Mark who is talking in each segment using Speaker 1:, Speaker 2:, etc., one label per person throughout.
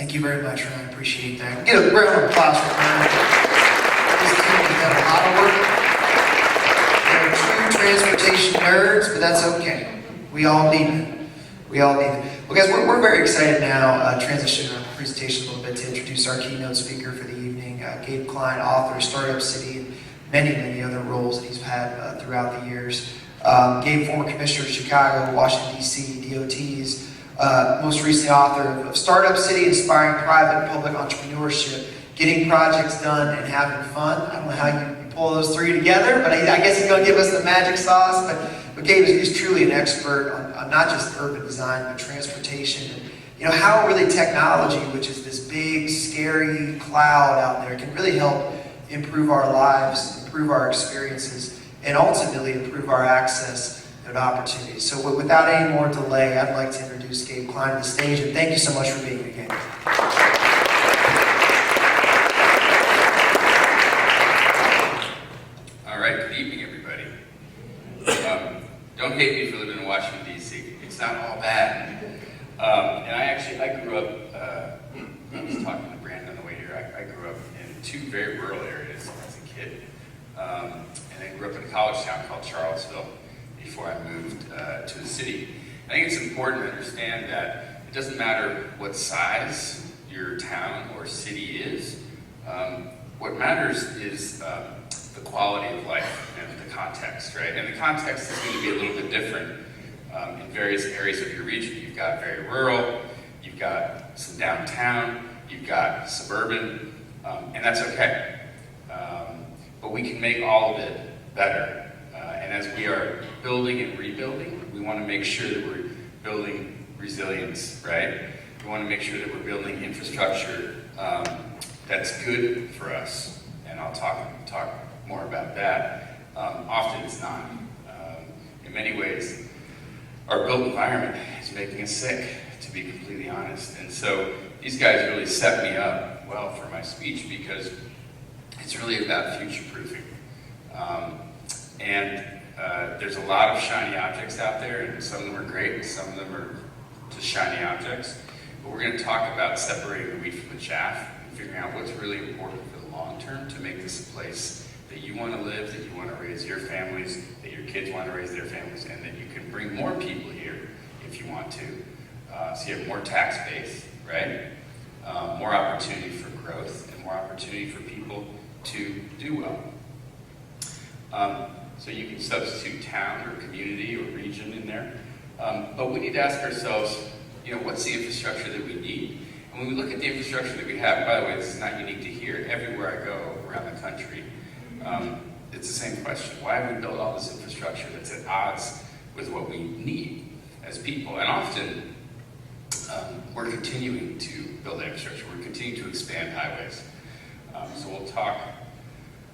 Speaker 1: Thank you very much, Ron. I appreciate that. Get a round of applause for Ron. This team has done a lot of work. They're true transportation nerds, but that's okay. We all need it. We all need it. Well, guys, we're very excited now, transitioning our presentation a little bit to introduce our keynote speaker for the evening, Gabe Klein, author of Startup City, and many other roles that he's had throughout the years. Gabe, former commissioner of Chicago, Washington, D.C., DOTs, most recently author of Startup City, Inspiring Private and Public Entrepreneurship, Getting Projects Done and Having Fun. I don't know how you pull those three together, but I guess he's going to give us the magic sauce. But Gabe is truly an expert on not just urban design, but transportation. And, how really technology, which is this big, scary cloud out there, can really help improve our lives, improve our experiences, and ultimately improve our access and opportunities. So without any more delay, I'd like to introduce Gabe Klein to the stage, and thank you so much for being here, Gabe.
Speaker 2: All right, good evening, everybody. Don't hate me for living in Washington, D.C. It's not all bad. And I grew up, I was talking to Brandon on the way here, I grew up in two very rural areas as a kid. And I grew up in a college town called Charlottesville before I moved to the city. I think it's important to understand that it doesn't matter what size your town or city is. What matters is the quality of life and the context, right? And the context is going to be a little bit different in various areas of your region. You've got very rural, you've got some downtown, you've got suburban, and that's okay. But we can make all of it better. And as we are building and rebuilding, we want to make sure that we're building resilience, right? We want to make sure that we're building infrastructure that's good for us. And I'll talk more about that. Often it's not. In many ways, our built environment is making us sick, to be completely honest. And so these guys really set me up well for my speech because it's really about future-proofing. There's a lot of shiny objects out there, and some of them are great, and some of them are just shiny objects. But we're going to talk about separating the wheat from the chaff and figuring out what's really important for the long term to make this a place that you want to live, that you want to raise your families, that your kids want to raise their families, and that you can bring more people here if you want to. So you have more tax base, right? More opportunity for growth, and more opportunity for people to do well. So you can substitute town or community or region in there. But we need to ask ourselves, what's the infrastructure that we need? And when we look at the infrastructure that we have, by the way, this is not unique to here. Everywhere I go around the country, it's the same question. Why have we built all this infrastructure that's at odds with what we need as people? And often, we're continuing to build infrastructure. We're continuing to expand highways. So we'll talk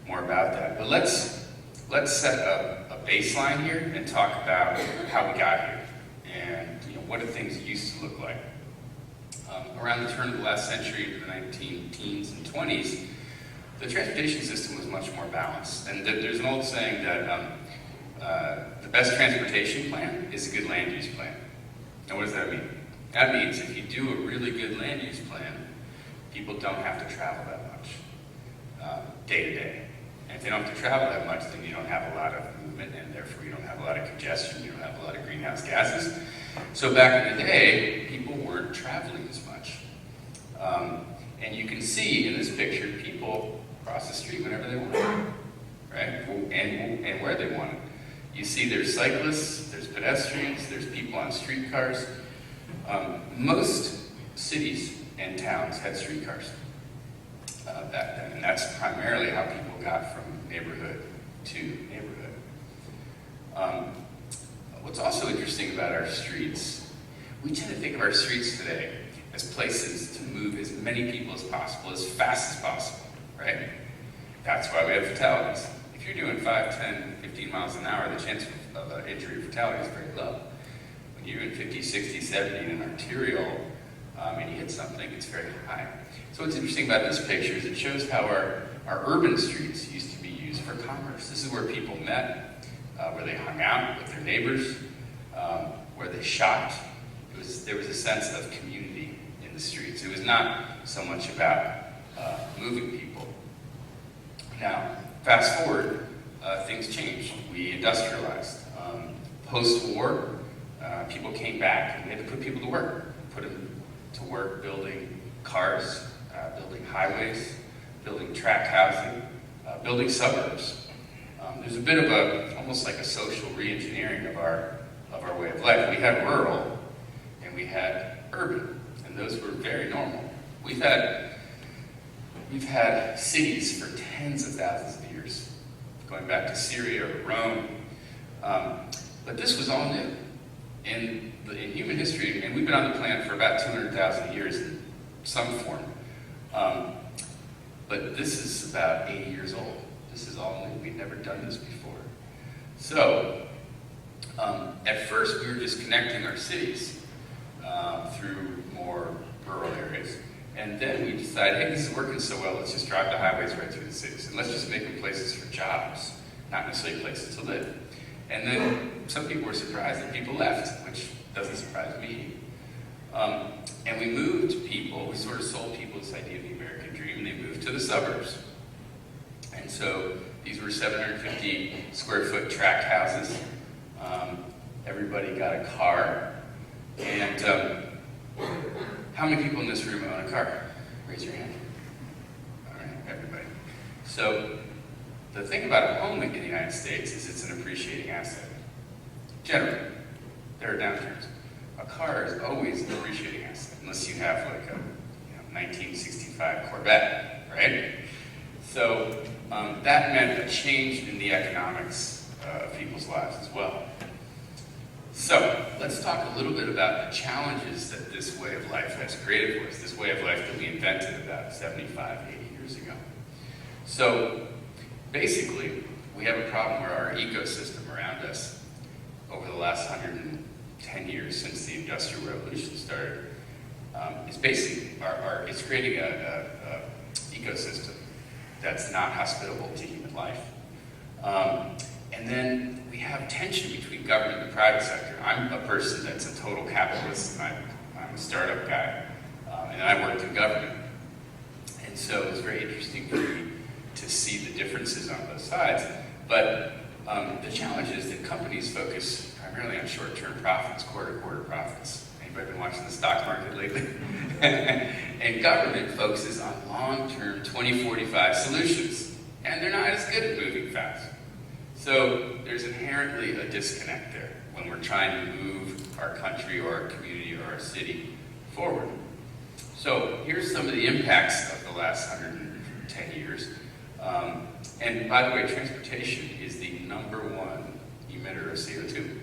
Speaker 2: more about that. But let's set up a baseline here and talk about how we got here and what do things used to look like. Around the turn of the last century, the 19 teens and 20s, the transportation system was much more balanced. And there's an old saying that the best transportation plan is a good land use plan. Now what does that mean? That means if you do a really good land use plan, people don't have to travel that much day to day. And if they don't have to travel that much, then you don't have a lot of movement, and therefore you don't have a lot of congestion, you don't have a lot of greenhouse gases. So back in the day, people weren't traveling as much. And you can see in this picture, people cross the street whenever they want, right? And where they want. You see there's cyclists, there's pedestrians, there's people on streetcars. Most cities and towns had streetcars back then, and that's primarily how people got from neighborhood to neighborhood. What's also interesting about our streets, we tend to think of our streets today as places to move as many people as possible, as fast as possible, right? That's why we have fatalities. If you're doing 5, 10, 15 miles an hour, the chance of an injury or fatality is very low. When you're doing 50, 60, 70 in an arterial, and you hit something, it's very high. So what's interesting about this picture is it shows how our urban streets used to be used for commerce. This is where people met, where they hung out with their neighbors, where they shopped. There was a sense of community in the streets. It was not so much about moving people. Now, fast forward, things changed. We industrialized. Post-war, people came back and we had to put people to work. Put them to work building cars, building highways, building tract housing, building suburbs. There's a bit of almost like a social re-engineering of our way of life. We had rural and we had urban, and those were very normal. We've had cities for tens of thousands of years, going back to Syria or Rome. But this was all new in human history, and we've been on the planet for about 200,000 years in some form. But this is about 80 years old. This is all new. We've never done this before. So, at first we were just connecting our cities through more rural areas. And then we decided, hey, this is working so well, let's just drive the highways right through the cities. And let's just make them places for jobs, not necessarily places to live. And then some people were surprised that people left, which doesn't surprise me. And we moved people, we sort of sold people this idea of the American dream, and they moved to the suburbs. And so these were 750 square foot tract houses. Everybody got a car. And how many people in this room own a car? Raise your hand. All right, everybody. So the thing about a home in the United States is it's an appreciating asset. Generally, there are downturns. A car is always an appreciating asset, unless you have like a 1965 Corvette, right? So that meant a change in the economics of people's lives as well. So let's talk a little bit about the challenges that this way of life has created for us, this way of life that we invented about 75, 80 years ago. So basically, we have a problem where our ecosystem around us over the last 110 years since the Industrial Revolution started is basically, it's creating a ecosystem that's not hospitable to human life. And then we have tension between government and the private sector. I'm a person that's a total capitalist. I'm a startup guy, and I worked in government. And so it was very interesting for me to see the differences on both sides. But the challenge is that companies focus primarily on short-term profits, quarter-to-quarter profits. Anybody been watching the stock market lately? And government focuses on long-term 2045 solutions. And they're not as good at moving fast. So there's inherently a disconnect there when we're trying to move our country or our community or our city forward. So here's some of the impacts of the last 110 years. And by the way, transportation is the #1 emitter of CO2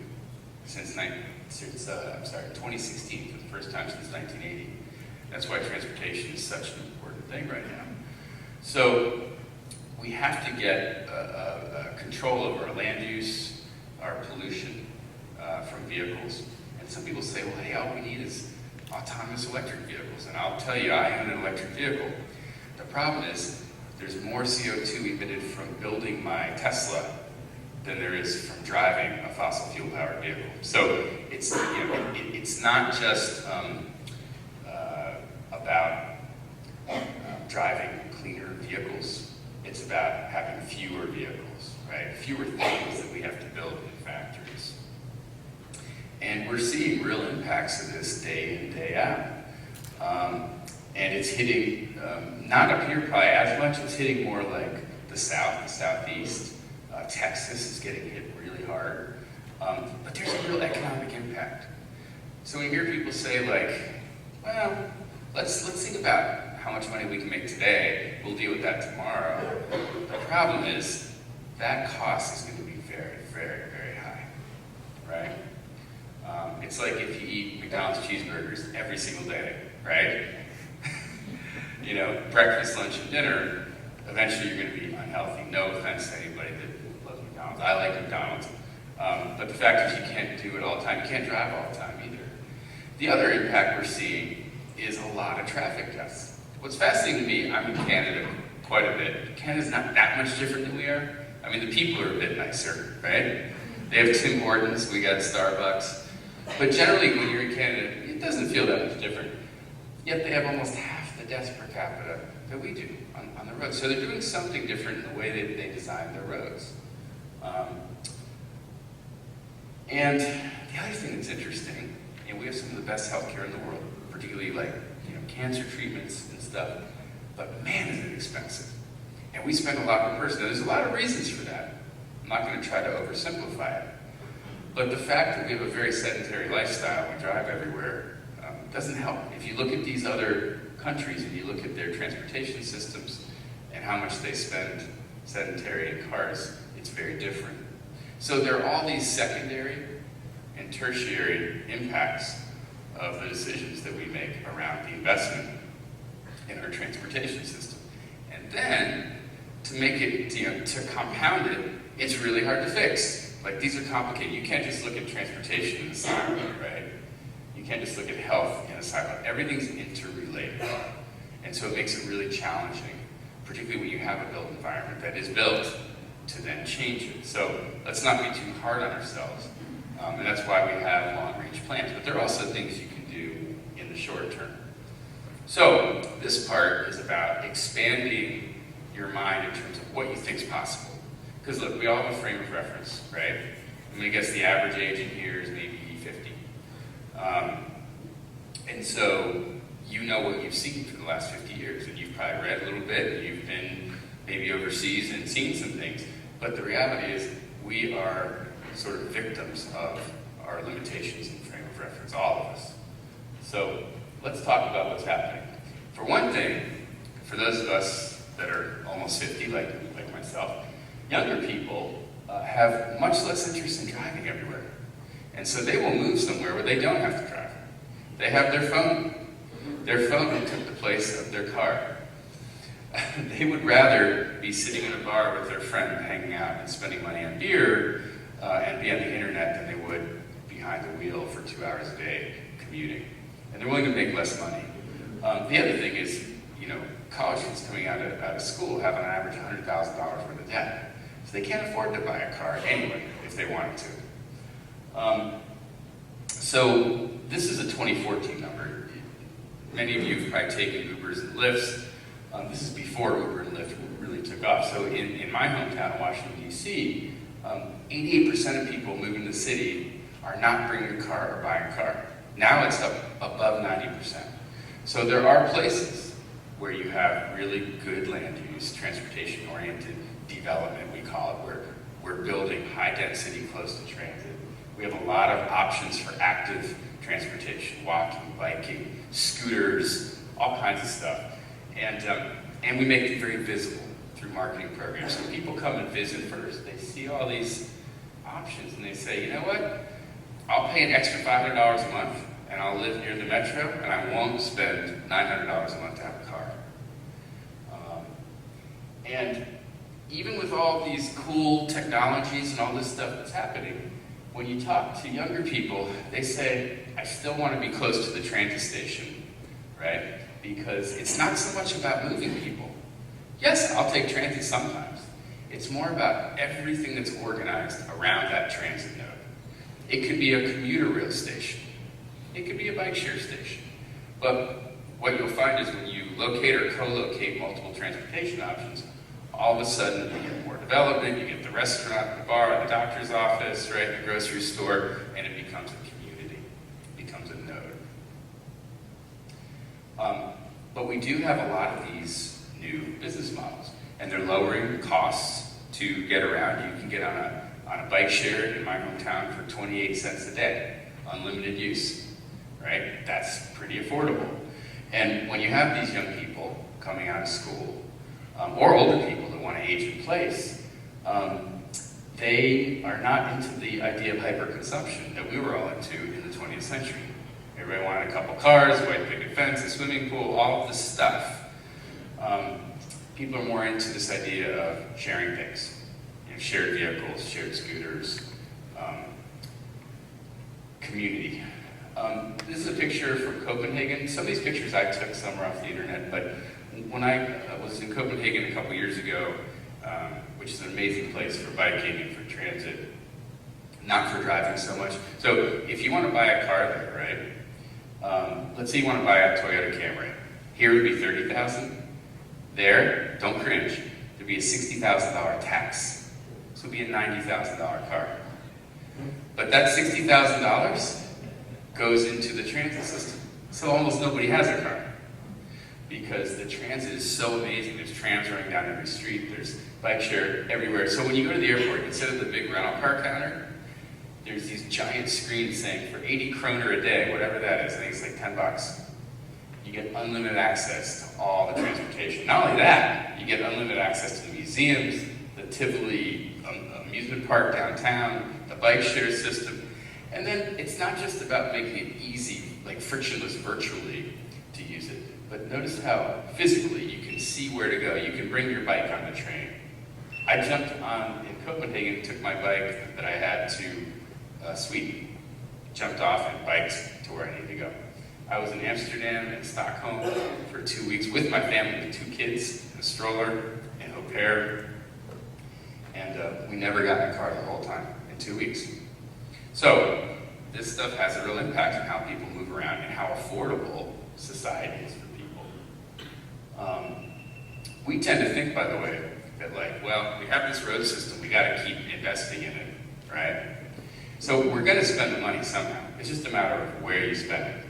Speaker 2: since 2016, for the first time since 1980. That's why transportation is such an important thing right now. So we have to get control over our land use, our pollution from vehicles. And some people say, well, hey, all we need is autonomous electric vehicles. And I'll tell you, I own an electric vehicle. The problem is there's more CO2 emitted from building my Tesla than there is from driving a fossil fuel powered vehicle. So it's, it's not just about driving cleaner vehicles. It's about having fewer vehicles, right? Fewer things that we have to build in factories. And we're seeing real impacts of this day in, day out. And it's hitting, not up here probably as much, it's hitting more like the South, the Southeast. Texas is getting hit really hard. But there's a real economic impact. So when you hear people say like, well, let's think about how much money we can make today, we'll deal with that tomorrow. The problem is that cost is going to be very, very, very high, right? It's like if you eat McDonald's cheeseburgers every single day, right? Breakfast, lunch, and dinner, eventually you're going to be unhealthy. No offense to anybody that loves McDonald's. I like McDonald's. But the fact is you can't do it all the time. You can't drive all the time either. The other impact we're seeing is a lot of traffic deaths. What's fascinating to me, I'm in Canada quite a bit. Canada's not that much different than we are. I mean, the people are a bit nicer, right? They have Tim Hortons, we got Starbucks. But generally, when you're in Canada, it doesn't feel that much different. yet they have almost half the deaths per capita that we do on the roads. So they're doing something different in the way that they design their roads. And the other thing that's interesting, we have some of the best healthcare in the world, particularly like cancer treatments and stuff, but man, is it expensive. And we spend a lot per person. Now, there's a lot of reasons for that. I'm not going to try to oversimplify it. But the fact that we have a very sedentary lifestyle, we drive everywhere, doesn't help. If you look at these other countries and you look at their transportation systems and how much they spend sedentary in cars, it's very different. So there are all these secondary and tertiary impacts of the decisions that we make around the investment in our transportation system. And then, to make it, to compound it, it's really hard to fix. Like, these are complicated. You can't just look at transportation in a silo, right? You can't just look at health in a silo. Everything's interrelated. And so it makes it really challenging, particularly when you have a built environment that is built to then change it. So let's not be too hard on ourselves. And that's why we have long-range plans. But there are also things you can do in the short term. So this part is about expanding your mind in terms of what you think is possible. Because look, we all have a frame of reference, right? I'm going to guess the average age in here is maybe 50. And so you know what you've seen for the last 50 years, and you've probably read a little bit, and you've been maybe overseas and seen some things. But the reality is we are sort of victims of our limitations in frame of reference, all of us. So let's talk about what's happening. For one thing, for those of us that are almost 50, like myself, younger people have much less interest in driving everywhere. And so they will move somewhere where they don't have to drive. They have their phone. Their phone took the place of their car. They would rather be sitting in a bar with their friend, hanging out and spending money on beer and be on the internet than they would behind the wheel for 2 hours a day commuting. And they're willing to make less money. The other thing is, college kids coming out of school have on average $100,000 worth of debt. So they can't afford to buy a car anyway if they wanted to. So this is a 2014 number. Many of you have probably taken Ubers and Lyfts. This is before Uber and Lyft really took off. So in my hometown, Washington, D.C., 88% of people moving to the city are not bringing a car or buying a car. Now it's up above 90%. So there are places where you have really good land use, transportation-oriented development, we call it, where we're building high density close to transit. We have a lot of options for active transportation, walking, biking, scooters, all kinds of stuff. And we make it very visible through marketing programs. So people come and visit first. They see all these options and they say, you know what? I'll pay an extra $500 a month and I'll live near the metro and I won't spend $900 a month to have a car. And even with all these cool technologies and all this stuff that's happening, when you talk to younger people, they say, I still want to be close to the transit station, right? Because it's not so much about moving people. Yes, I'll take transit sometimes. It's more about everything that's organized around that transit node. It could be a commuter rail station. It could be a bike share station. But what you'll find is when you locate or co-locate multiple transportation options, all of a sudden you get more development, you get the restaurant, the bar, the doctor's office, right, the grocery store, and it becomes a community, it becomes a node. But we do have a lot of these new business models, and they're lowering costs to get around. You can get on a bike share in my hometown for 28 cents a day, unlimited use, right? That's pretty affordable. And when you have these young people coming out of school, or older people that want to age in place, they are not into the idea of hyper-consumption that we were all into in the 20th century. Everybody wanted a couple cars, a white picket fence, a swimming pool, all of this stuff. People are more into this idea of sharing things. Shared vehicles, shared scooters, community. This is a picture from Copenhagen. Some of these pictures I took, some are off the internet, but when I was in Copenhagen a couple years ago, which is an amazing place for biking and for transit, not for driving so much. So if you want to buy a car there, Let's say you want to buy a Toyota Camry. Here it would be $30,000. There, don't cringe, there'd be a $60,000 tax. So it'd be a $90,000 car. But that $60,000 goes into the transit system. So almost nobody has a car. Because the transit is so amazing. There's trams running down every street, there's bike share everywhere. So when you go to the airport, instead of the big rental car counter, there's these giant screens saying for 80 kroner a day, whatever that is, I think it's like 10 bucks, you get unlimited access to all the transportation. Not only that, you get unlimited access to the museums, the Tivoli amusement park downtown, the bike share system. And then it's not just about making it easy, like frictionless virtually to use it, but notice how physically you can see where to go. You can bring your bike on the train. I jumped on in Copenhagen, took my bike that I had to Sweden, jumped off and biked to where I need to go. I was in Amsterdam and Stockholm for 2 weeks with my family, with 2 kids, a stroller, and au pair, and we never got in a car the whole time in 2 weeks. So this stuff has a real impact on how people move around and how affordable society is for people. We tend to think, by the way, that like, well, we have this road system, we got to keep investing in it, right? So we're going to spend the money somehow. It's just a matter of where you spend it.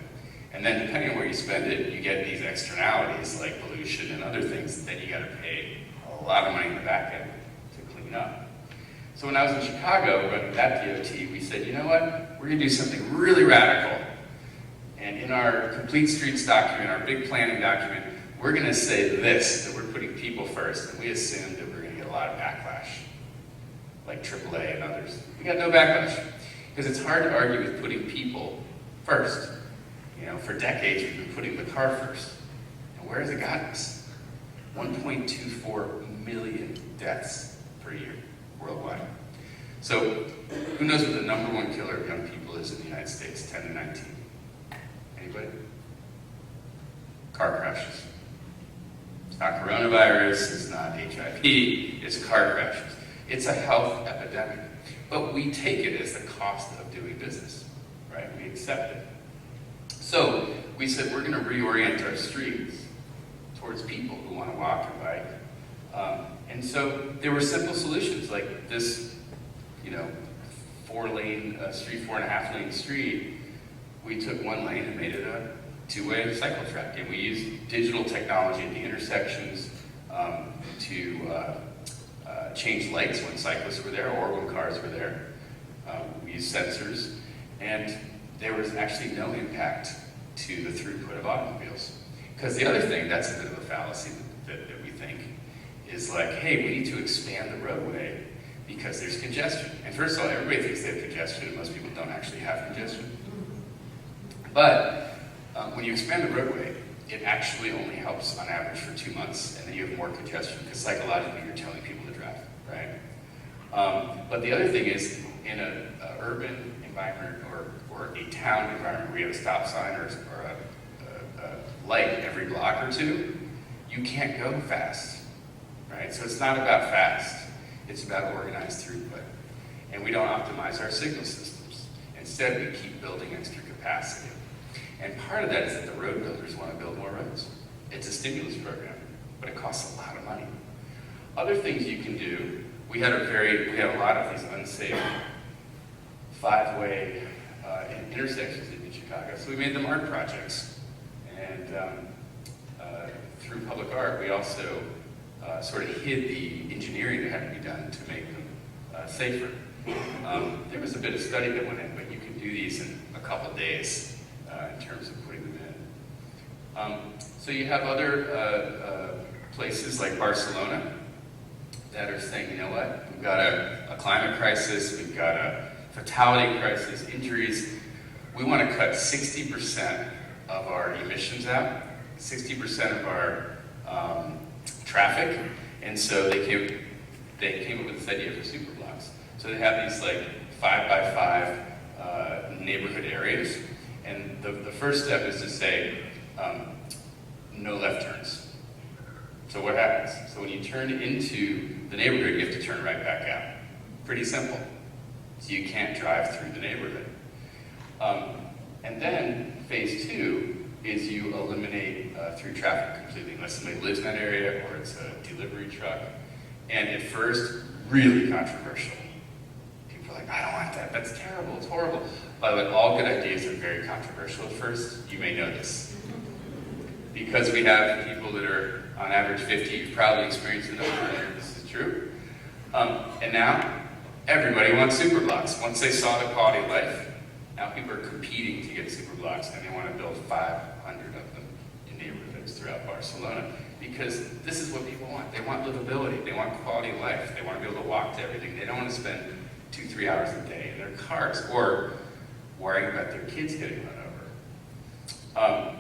Speaker 2: And then depending on where you spend it, you get these externalities like pollution and other things that you got to pay a lot of money in the back end to clean up. So when I was in Chicago running that DOT, we said, you know what? We're going to do something really radical. And in our complete streets document, our big planning document, we're going to say this, that we're putting people first. And we assumed that we're going to get a lot of backlash, like AAA and others. We got no backlash, because it's hard to argue with putting people first. You know, for decades we've been putting the car first. And where has it gotten us? 1.24 million deaths per year worldwide. So who knows what the #1 killer of young people is in the United States, 10 to 19? Anybody? Car crashes. It's not coronavirus, it's not HIV, it's car crashes. It's a health epidemic. But we take it as the cost of doing business, right? We accept it. So we said we're going to reorient our streets towards people who want to walk and bike. And so there were simple solutions like this, 4-lane street, 4.5-lane street. We took 1 lane and made it a 2-way cycle track. And we used digital technology at the intersections to change lights when cyclists were there or when cars were there. We used sensors. And there was actually no impact to the throughput of automobiles. Because the other thing, that's a bit of a fallacy that we think, is like, hey, we need to expand the roadway because there's congestion. And first of all, everybody thinks they have congestion, and most people don't actually have congestion. But when you expand the roadway, it actually only helps on average for 2 months, and then you have more congestion because psychologically you're telling people to drive, right? But the other thing is, in an urban environment or a town environment where you have a stop sign or a light every block or two, you can't go fast, right? So it's not about fast, it's about organized throughput. And we don't optimize our signal systems. Instead, we keep building extra capacity. And part of that is that the road builders want to build more roads. It's a stimulus program, but it costs a lot of money. Other things you can do, we had a lot of these unsafe 5-way intersections in Chicago, so we made them art projects. And through public art, we also sort of hid the engineering that had to be done to make them safer. There was a bit of study that went in, but you can do these in a couple of days in terms of putting them in. So you have other places like Barcelona that are saying, you know what, we've got a climate crisis, we've got a fatality crisis, injuries. We want to cut 60% of our emissions out, 60% of our traffic, and so they came up with this idea for superblocks. So they have these like 5x5 neighborhood areas, and the first step is to say no left turns. So what happens? So when you turn into the neighborhood, you have to turn right back out. Pretty simple. So you can't drive through the neighborhood. And then phase 2 is you eliminate through traffic completely, unless somebody lives in that area or it's a delivery truck. And at first, really controversial. People are like, I don't want that, that's terrible, it's horrible. By the way, all good ideas are very controversial at first. You may know this. Because we have people that are on average 50, you've probably experienced it over, this is true. And now, everybody wants super blocks. Once they saw the quality of life, now people are competing to get super blocks, and they want to build 500 of them in neighborhoods throughout Barcelona, because this is what people want. They want livability, they want quality of life, they want to be able to walk to everything. They don't want to spend 2-3 hours a day in their cars, or worrying about their kids getting run over.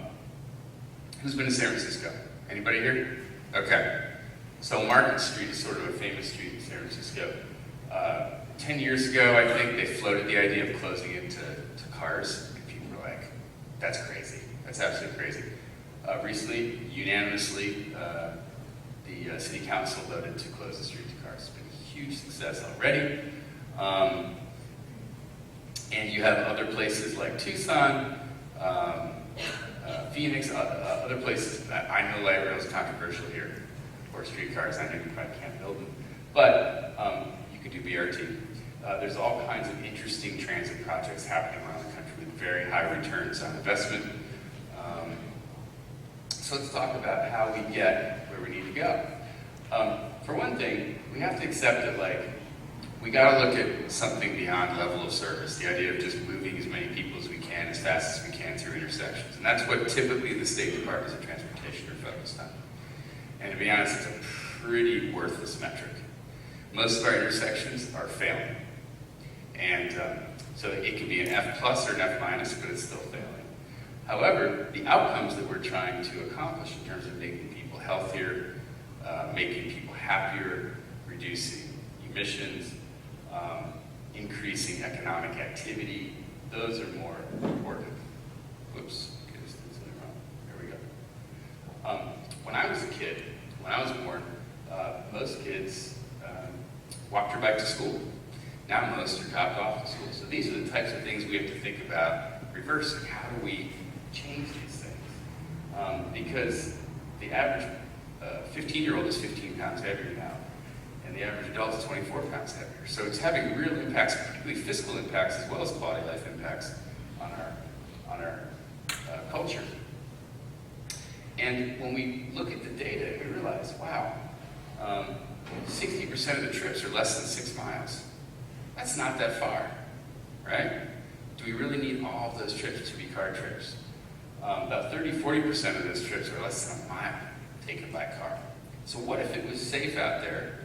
Speaker 2: Who's been to San Francisco? Anybody here? Okay. So Market Street is sort of a famous street in San Francisco. 10 years ago, I think, they floated the idea of closing it to cars, and people were like, that's crazy. That's absolutely crazy. Recently, unanimously, the city council voted to close the street to cars. It's been a huge success already. And you have other places like Tucson, Phoenix, other places. I know light rail is controversial here, or streetcars. I know you probably can't build them. But you could do BRT. There's all kinds of interesting transit projects happening around the country with very high returns on investment. So let's talk about how we get where we need to go. For one thing, we have to accept that, like, we got to look at something beyond level of service, the idea of just moving as many people as we can, as fast as we can through intersections. And that's what typically the state departments of transportation are focused on. And to be honest, it's a pretty worthless metric. Most of our intersections are failing. And so it can be an F plus or an F minus, but it's still failing. However, the outcomes that we're trying to accomplish in terms of making people healthier, making people happier, reducing emissions, increasing economic activity, those are more important. Whoops, get this thing wrong. There we go. When I was a kid, when I was born, most kids walked their bike to school. Now most are dropped off to school. So these are the types of things we have to think about reversing. How do we change these things? Because the average 15-year-old is 15 pounds heavier now, and the average adult is 24 pounds heavier. So it's having real impacts, particularly fiscal impacts, as well as quality of life impacts on our culture. And when we look at the data, we realize, wow, 60% of the trips are less than 6 miles. That's not that far, right? Do we really need all of those trips to be car trips? About 30-40% of those trips are less than a mile taken by car. So what if it was safe out there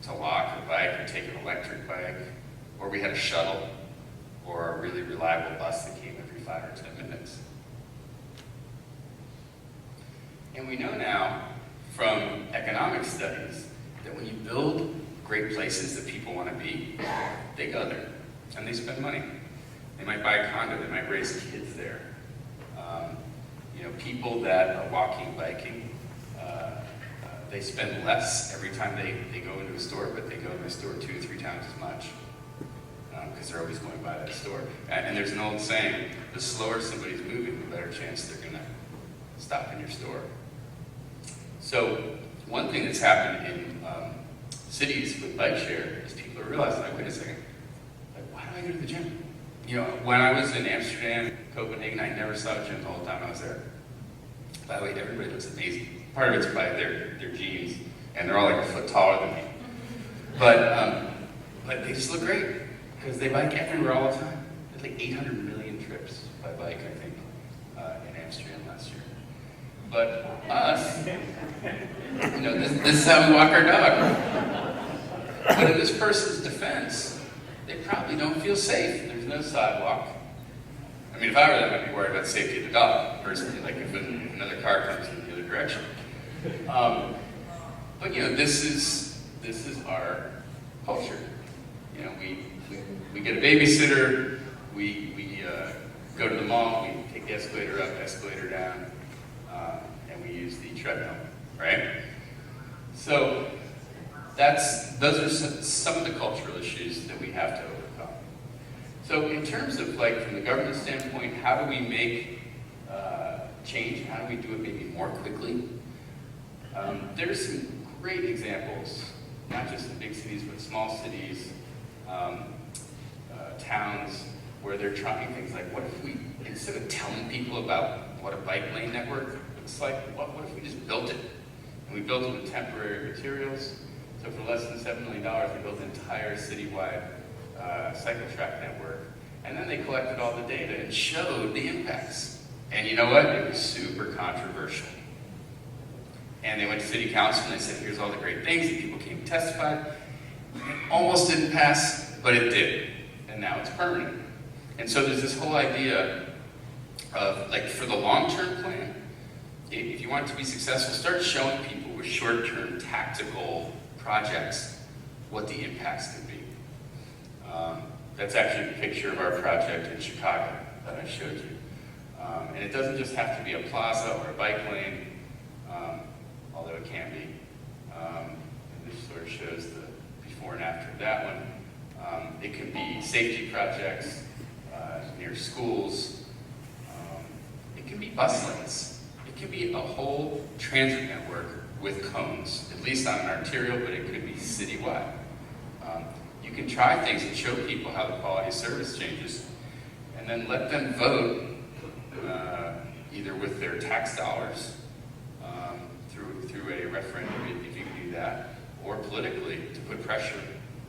Speaker 2: to walk a bike or take an electric bike, or we had a shuttle or a really reliable bus that came every 5 or 10 minutes? And we know now from economic studies that when you build great places that people want to be, they go there and they spend money. They might buy a condo, they might raise kids there. People that are walking, biking, they spend less every time they go into a store, but they go into a store 2 or 3 times as much because they're always going by that store. And there's an old saying, the slower somebody's moving, the better chance they're going to stop in your store. So one thing that's happened in cities with bike share is people are realizing, like, wait a second, like, why do I go to the gym? When I was in Amsterdam, Copenhagen, I never saw a gym the whole time I was there. By the way, everybody looks amazing. Part of it's by their genes, and they're all like a foot taller than me. But they just look great, because they bike everywhere all the time. There's like 800 million trips by bike, I think, in Amsterdam last year. But us, this is how we walk our dog. But in this person's defense, they probably don't feel safe. There's no sidewalk. I mean, if I were them, I'd be worried about the safety of the dog, personally, like if another car comes in the other direction. But this is our culture. We get a babysitter, we go to the mall, we take the escalator up, escalator down, and we use the treadmill, right? So those are some of the cultural issues that we have to overcome. So in terms of, like, from the government standpoint, how do we make change? How do we do it maybe more quickly? There's some great examples, not just in big cities, but small cities, towns, where they're trying things like, what if we, instead of telling people about what a bike lane network looks like, what if we just built it? And we built it with temporary materials. So for less than $7 million, we built an entire citywide cycle track network. And then they collected all the data and showed the impacts. And you know what? It was super controversial. And they went to city council and they said, here's all the great things, and people came and testified. It almost didn't pass, but it did. And now it's permanent. And so there's this whole idea of, like, for the long-term plan, if you want it to be successful, start showing people with short-term tactical projects what the impacts could be. That's actually a picture of our project in Chicago that I showed you. And it doesn't just have to be a plaza or a bike lane, although it can be. And this sort of shows the before and after of that one. It can be safety projects near schools. It can be bus lanes. It can be a whole transit network with cones, at least on an arterial, but it could be citywide. You can try things and show people how the quality of service changes, and then let them vote either with their tax dollars through a referendum, if you can do that, or politically to put pressure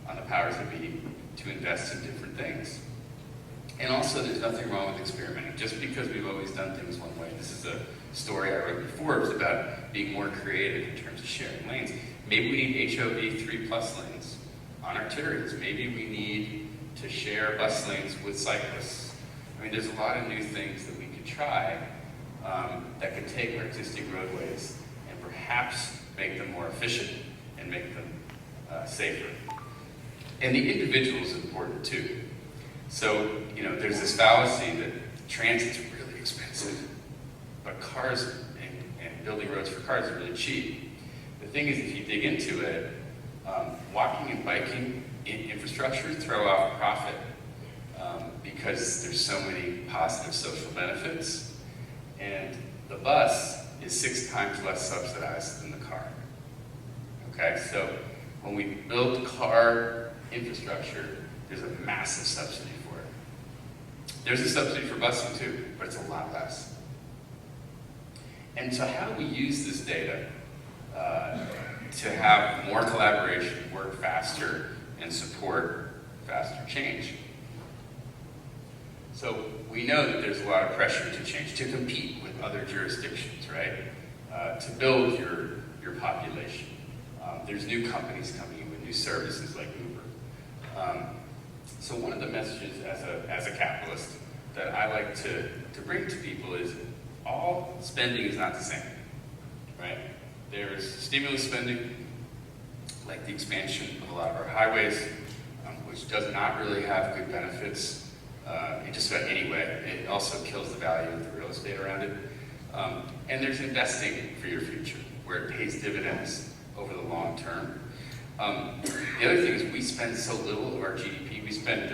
Speaker 2: on the powers that be to invest in different things. And also, there's nothing wrong with experimenting. Just because we've always done things one way. This is a story I wrote before. It was about being more creative in terms of sharing lanes. Maybe we need HOV 3+ lanes on arterials. Maybe we need to share bus lanes with cyclists. I mean, there's a lot of new things that we could try that could take our existing roadways and perhaps make them more efficient and make them safer. And the individual is important too. So, you know, there's this fallacy that transit's really expensive, but cars and building roads for cars are really cheap. The thing is, if you dig into it, walking and biking in infrastructure throw off profit because there's so many positive social benefits, and the bus is 6 times less subsidized than the car. Okay, so when we build car infrastructure, there's a massive subsidy for it. There's a subsidy for busing too, but it's a lot less. And so how do we use this data to have more collaboration, work faster, and support faster change? So we know that there's a lot of pressure to change, to compete with other jurisdictions, right? To build your population. There's new companies coming in with new services like Uber. So one of the messages as a capitalist that I like to bring to people is all spending is not the same, right? There's stimulus spending, like the expansion of a lot of our highways, which does not really have good benefits in just about any way. It also kills the value of the real estate around it. And there's investing for your future, where it pays dividends over the long term. The other thing is we spend so little of our GDP. We spend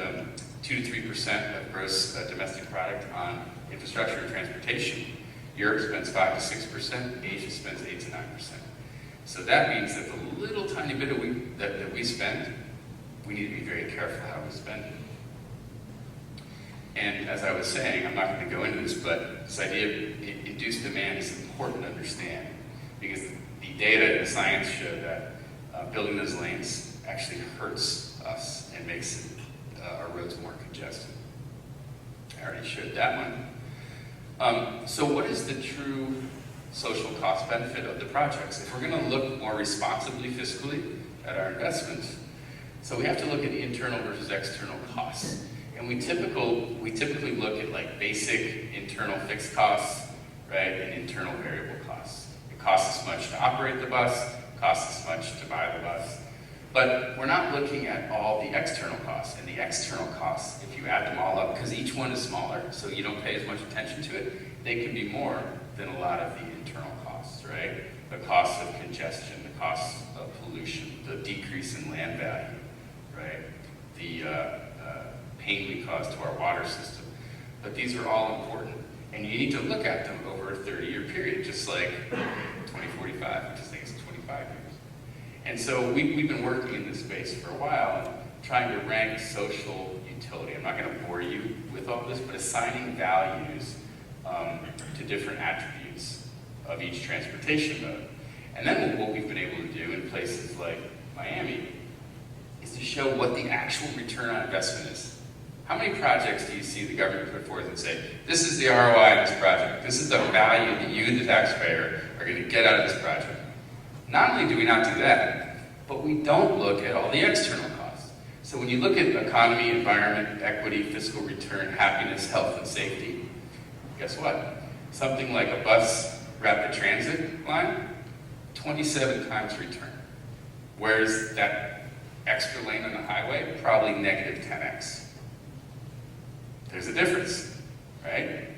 Speaker 2: 2 to 3% of gross domestic product on infrastructure and transportation. Europe spends 5 to 6%. Asia spends 8 to 9%. So that means that the little tiny bit that we spend, we need to be very careful how we spend it. And as I was saying, I'm not going to go into this, but this idea of induced demand is important to understand, because the data and the science show that building those lanes actually hurts us and makes our roads more congested. I already showed that one. So what is the true social cost benefit of the projects? If we're going to look more responsibly fiscally at our investments, so we have to look at internal versus external costs. And we typically look at like basic internal fixed costs, right, and internal variable costs. It costs us much to operate the bus, it costs us much to buy the bus. But we're not looking at all the external costs. And the external costs, if you add them all up, because each one is smaller, so you don't pay as much attention to it, they can be more than a lot of the internal costs, right? The cost of congestion, the cost of pollution, the decrease in land value, right? The pain we cause to our water system. But these are all important. And you need to look at them over a 30-year period, just like 2045, which I think is 25 years. And so we've been working in this space for a while, trying to rank social utility. I'm not going to bore you with all this, but assigning values to different attributes of each transportation mode. And then what we've been able to do in places like Miami is to show what the actual return on investment is. How many projects do you see the government put forth and say, this is the ROI of this project, this is the value that you, the taxpayer, are going to get out of this project? Not only do we not do that, but we don't look at all the external costs. So when you look at economy, environment, equity, fiscal return, happiness, health, and safety, guess what? Something like a bus rapid transit line, 27 times return. Whereas that extra lane on the highway, probably negative 10x. There's a difference, right?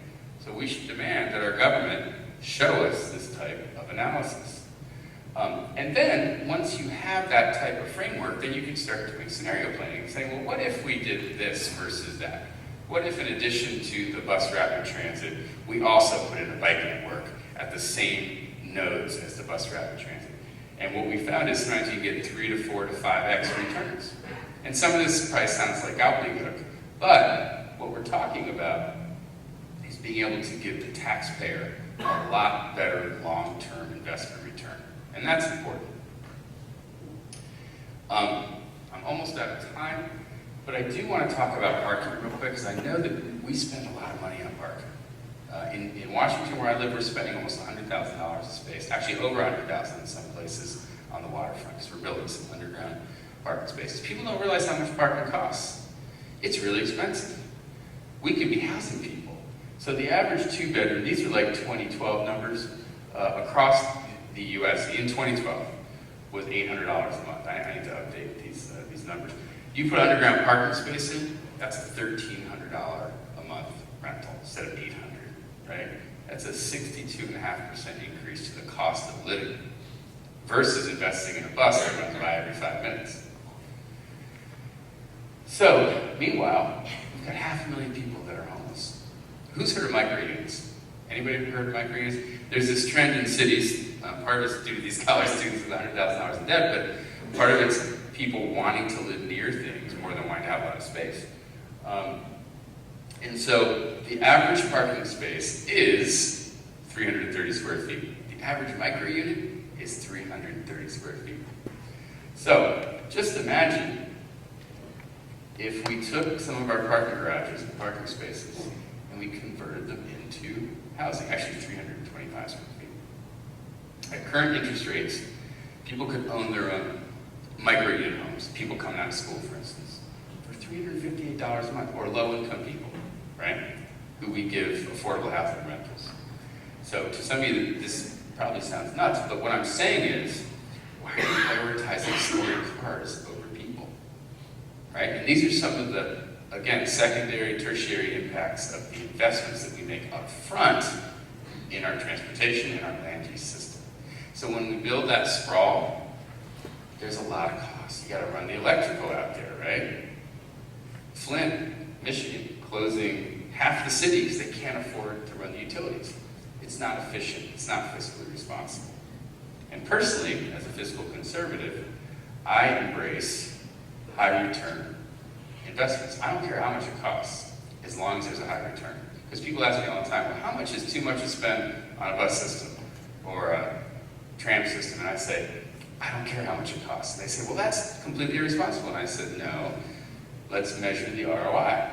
Speaker 2: So we should demand that our government show us this type of analysis. And then, once you have that type of framework, then you can start doing scenario planning and saying, well, what if we did this versus that? What if in addition to the bus rapid transit, we also put in a bike network at the same nodes as the bus rapid transit? And what we found is sometimes you get 3 to 4 to 5x returns. And some of this probably sounds like gobbledygook, but what we're talking about is being able to give the taxpayer a lot better long-term investment return. And that's important. I'm almost out of time, but I do want to talk about parking real quick, because I know that we spend a lot of money on parking. In Washington, where I live, we're spending almost $100,000 a space, actually over $100,000 in some places on the waterfront, because we're building some underground parking spaces. People don't realize how much parking costs. It's really expensive. We could be housing people. So the average 2-bedroom, these are like 2012 numbers, across the US in 2012 was $800 a month. I need to update these numbers. You put underground parking space in, that's a $1,300 a month rental instead of $800, right? That's a 62.5% increase to the cost of living versus investing in a bus that runs by every 5 minutes. So, meanwhile, we've got 500,000 people that are homeless. Who's heard of micro-units? Anybody ever heard of micro-units? There's this trend in cities, part of it's due to these college students with $100,000 in debt, but part of it's people wanting to live near things more than wanting to have a lot of space. And so the average parking space is 330 square feet. The average micro-unit is 330 square feet. So just imagine if we took some of our parking garages and parking spaces and we converted them into housing, actually 325 square feet. At current interest rates, people could own their own micro-unit homes, people coming out of school, for instance, for $358 a month, or low-income people, right, who we give affordable housing rentals. So to some of you, this probably sounds nuts, but what I'm saying is, why are you prioritizing stored cars over people, right? And these are some of the, again, secondary, tertiary impacts of the investments that we make up front in our transportation and our land use system. So when we build that sprawl, there's a lot of costs. You gotta run the electrical out there, right? Flint, Michigan, closing half the cities that can't afford to run the utilities. It's not efficient, it's not fiscally responsible. And personally, as a fiscal conservative, I embrace high return investments. I don't care how much it costs, as long as there's a high return. Because people ask me all the time, well, how much is too much to spend on a bus system or a tram system? And I say, I don't care how much it costs. And they say, well, that's completely irresponsible. And I said, no, let's measure the ROI.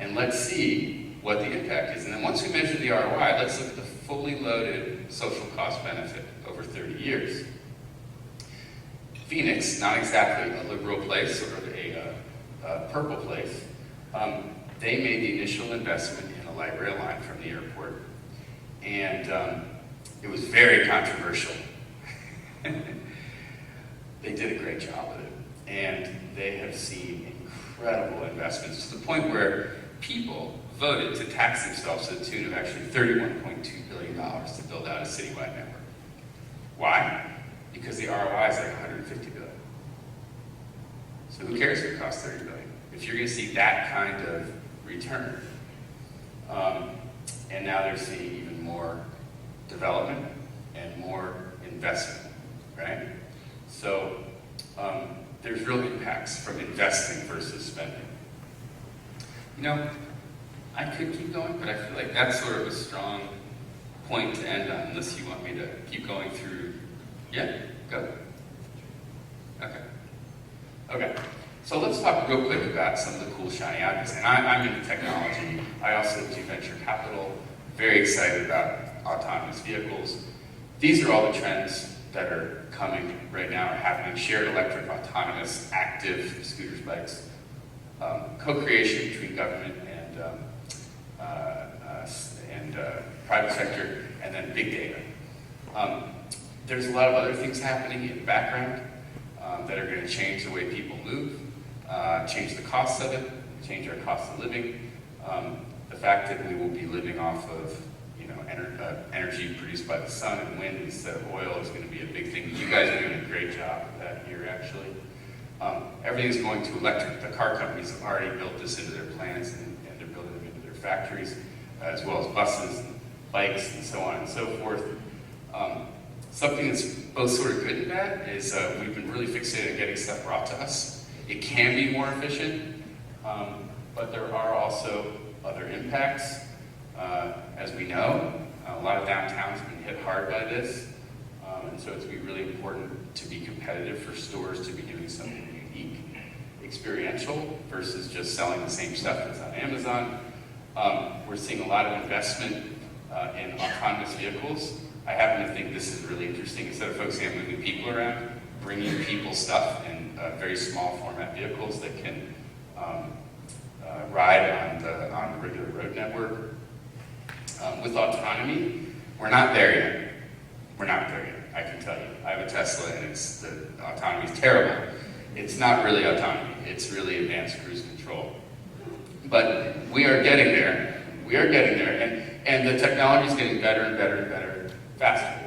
Speaker 2: And let's see what the impact is. And then once we measure the ROI, let's look at the fully loaded social cost benefit over 30 years. Phoenix, not exactly a liberal place, sort of a purple place, they made the initial investment in a light rail line from the airport. And it was very controversial. They did a great job with it. And they have seen incredible investments to the point where people voted to tax themselves to the tune of actually $31.2 billion to build out a citywide network. Why? Because the ROI is like $150 billion. So who cares if it costs $30 billion? If you're going to see that kind of return. And now they're seeing even more development and more investment, right? So there's real impacts from investing versus spending. You know, I could keep going, but I feel like that's sort of a strong point to end on, unless you want me to keep going through. Yeah, go. Okay. So let's talk real quick about some of the cool shiny objects. And I'm into technology. I also do venture capital. Very excited about autonomous vehicles. These are all the trends that are coming right now, are happening. Shared electric, autonomous, active scooters, bikes. Co-creation between government and private sector, and then big data. There's a lot of other things happening in the background that are going to change the way people move, change the costs of it, change our cost of living. The fact that we will be living off of energy produced by the sun and wind instead of oil is going to be a big thing. You guys are doing a great job of that here, actually. Everything's going to electric. The car companies have already built this into their plans, and they're building them into their factories, as well as buses and bikes and so on and so forth. Something that's both sort of good and bad is we've been really fixated on getting stuff brought to us. It can be more efficient, but there are also other impacts. As we know, a lot of downtowns have been hit hard by this, and so it's going to be really important to be competitive for stores to be doing something unique, experiential, versus just selling the same stuff that's on Amazon. We're seeing a lot of investment in autonomous vehicles. I happen to think this is really interesting. Instead of focusing on moving people around, bringing people stuff in very small format vehicles that can ride on the regular road network. With autonomy, we're not there yet. We're not there yet, I can tell you. I have a Tesla, and the autonomy is terrible. It's not really autonomy. It's really advanced cruise control. But we are getting there. We are getting there, and the technology is getting better and better and better, faster.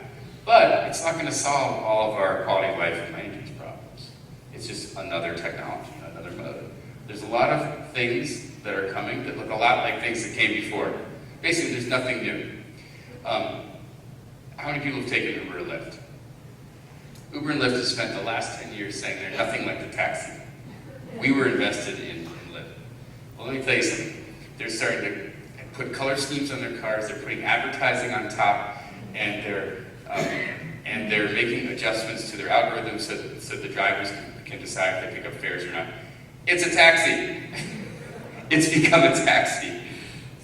Speaker 2: But it's not going to solve all of our quality of life and land use problems. It's just another technology, another mode. There's a lot of things that are coming that look a lot like things that came before. Basically, there's nothing new. How many people have taken Uber or Lyft? Uber and Lyft have spent the last 10 years saying they're nothing like the taxi. We were invested in Lyft. Well, let me tell you something. They're starting to put color schemes on their cars. They're putting advertising on top, and they're making adjustments to their algorithms so the drivers can decide if they pick up fares or not. It's a taxi. It's become a taxi.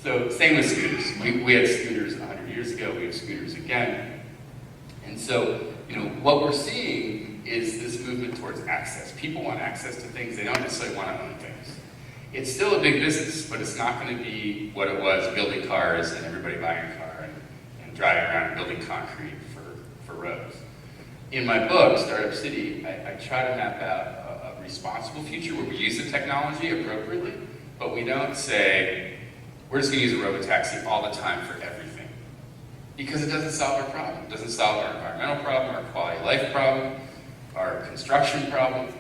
Speaker 2: So same with scooters. We had scooters 100 years ago. We have scooters again. And so, what we're seeing is this movement towards access. People want access to things. They don't necessarily want to own things. It's still a big business, but it's not going to be what it was, building cars and everybody buying a car and driving around and building concrete for roads. In my book, Startup City, I try to map out a responsible future where we use the technology appropriately, but we don't say, we're just going to use a robotaxi all the time for everything. Because it doesn't solve our problem. It doesn't solve our environmental problem, our quality of life problem, our construction problem.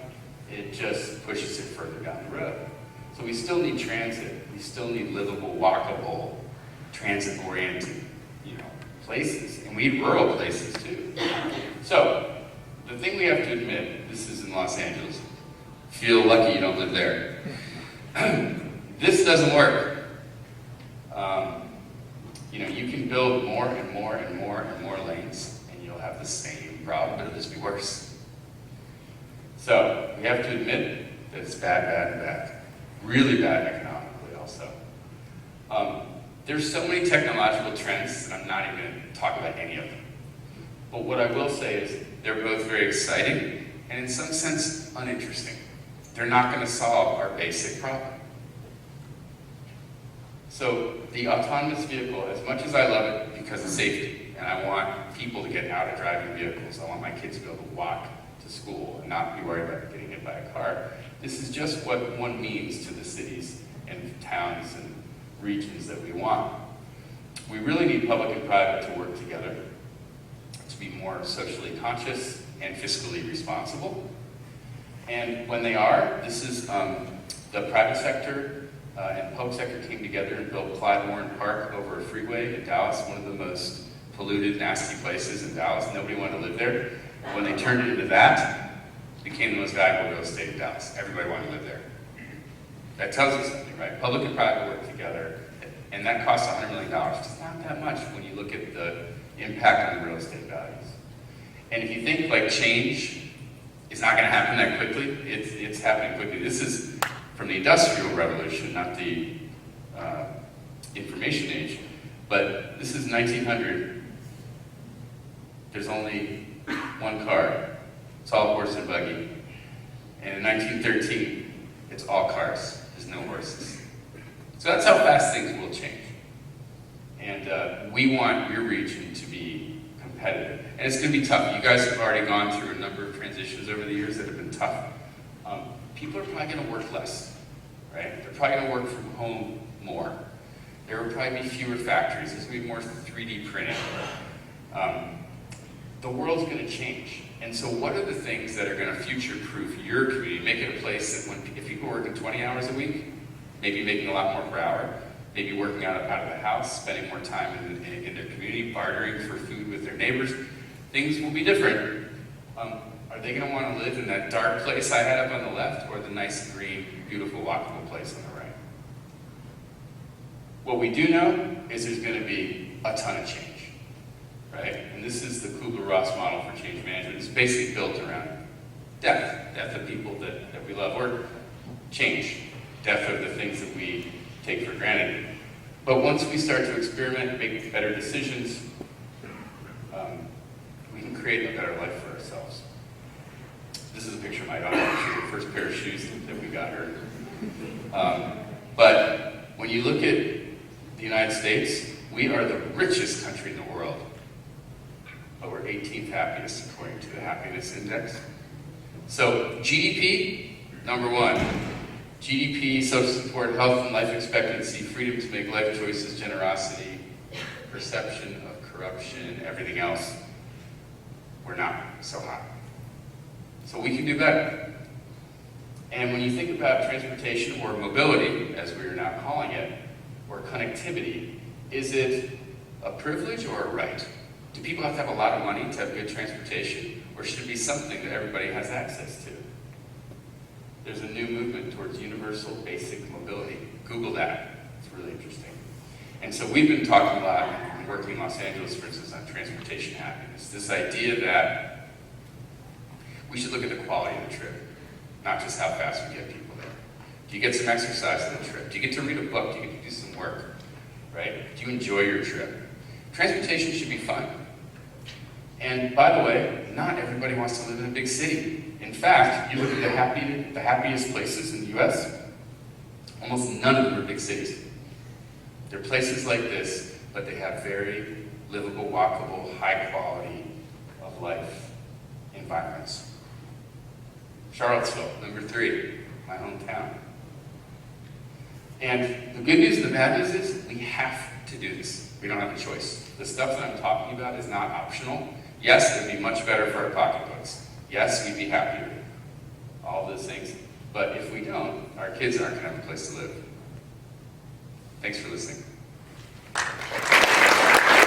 Speaker 2: It just pushes it further down the road. So we still need transit. We still need livable, walkable, transit-oriented, places. And we need rural places too. So the thing we have to admit, this is in Los Angeles. Feel lucky you don't live there. This doesn't work. You can build more and more and more and more lanes, and you'll have the same problem, but it'll just be worse. So we have to admit that it's bad, bad, and bad. Really bad economically also. There's so many technological trends that I'm not even going to talk about any of them. But what I will say is they're both very exciting and in some sense uninteresting. They're not going to solve our basic problem. So the autonomous vehicle, as much as I love it because of safety, and I want people to get out of driving vehicles, I want my kids to be able to walk to school and not be worried about getting hit by a car. This is just what one means to the cities and towns and regions that we want. We really need public and private to work together to be more socially conscious and fiscally responsible. And when they are, this is the private sector and public sector came together and built Clyde Park over a freeway in Dallas, one of the most polluted, nasty places in Dallas. Nobody wanted to live there. When they turned it into that, it became the most valuable real estate in Dallas. Everybody wanted to live there. That tells you something, right? Public and private work together, and that costs $100 million. It's not that much when you look at the impact on the real estate values. And if you think like change is not going to happen that quickly, it's happening quickly. This is from the Industrial Revolution, not the information age, but this is 1900. There's only one car. It's all horse and buggy. And in 1913, it's all cars. There's no horses. So that's how fast things will change. And we want your region to be competitive. And it's going to be tough. You guys have already gone through a number of transitions over the years that have been tough. People are probably going to work less, right? They're probably going to work from home more. There will probably be fewer factories. There's going to be more 3D printing. The world's going to change. And so what are the things that are going to future-proof your community, make it a place that if people are working 20 hours a week, maybe making a lot more per hour, maybe working out of the house, spending more time in their community, bartering for food with their neighbors, things will be different. Are they going to want to live in that dark place I had up on the left, or the nice, green, beautiful, walkable place on the right? What we do know is there's going to be a ton of change, right? And this is the Kubler-Ross model for change management. It's basically built around death of people that we love, or change, death of the things that we take for granted. But once we start to experiment, make better decisions, we can create a better life for ourselves. This is a picture of my daughter. She's the first pair of shoes that we got her. But when you look at the United States, we are the richest country in the world. But we're 18th happiest according to the happiness index. So GDP, number one. GDP, social support, health and life expectancy, freedom to make life choices, generosity, perception of corruption, everything else, we're not so high. So we can do better. And when you think about transportation or mobility, as we are now calling it, or connectivity, is it a privilege or a right? Do people have to have a lot of money to have good transportation, or should it be something that everybody has access to? There's a new movement towards universal basic mobility. Google that. It's really interesting. And so we've been talking a lot, and working in Los Angeles, for instance, on transportation happiness. This idea that we should look at the quality of the trip, not just how fast we get people there. Do you get some exercise on the trip? Do you get to read a book? Do you get to do some work? Right? Do you enjoy your trip? Transportation should be fun. And by the way, not everybody wants to live in a big city. In fact, you look at the happiest places in the US, almost none of them are big cities. They're places like this, but they have very livable, walkable, high quality of life environments. Charlottesville, number 3, my hometown. And the good news and the bad news is we have to do this. We don't have a choice. The stuff that I'm talking about is not optional. Yes, it would be much better for our pocketbooks. Yes, we'd be happier. All those things. But if we don't, our kids aren't going to have a place to live. Thanks for listening.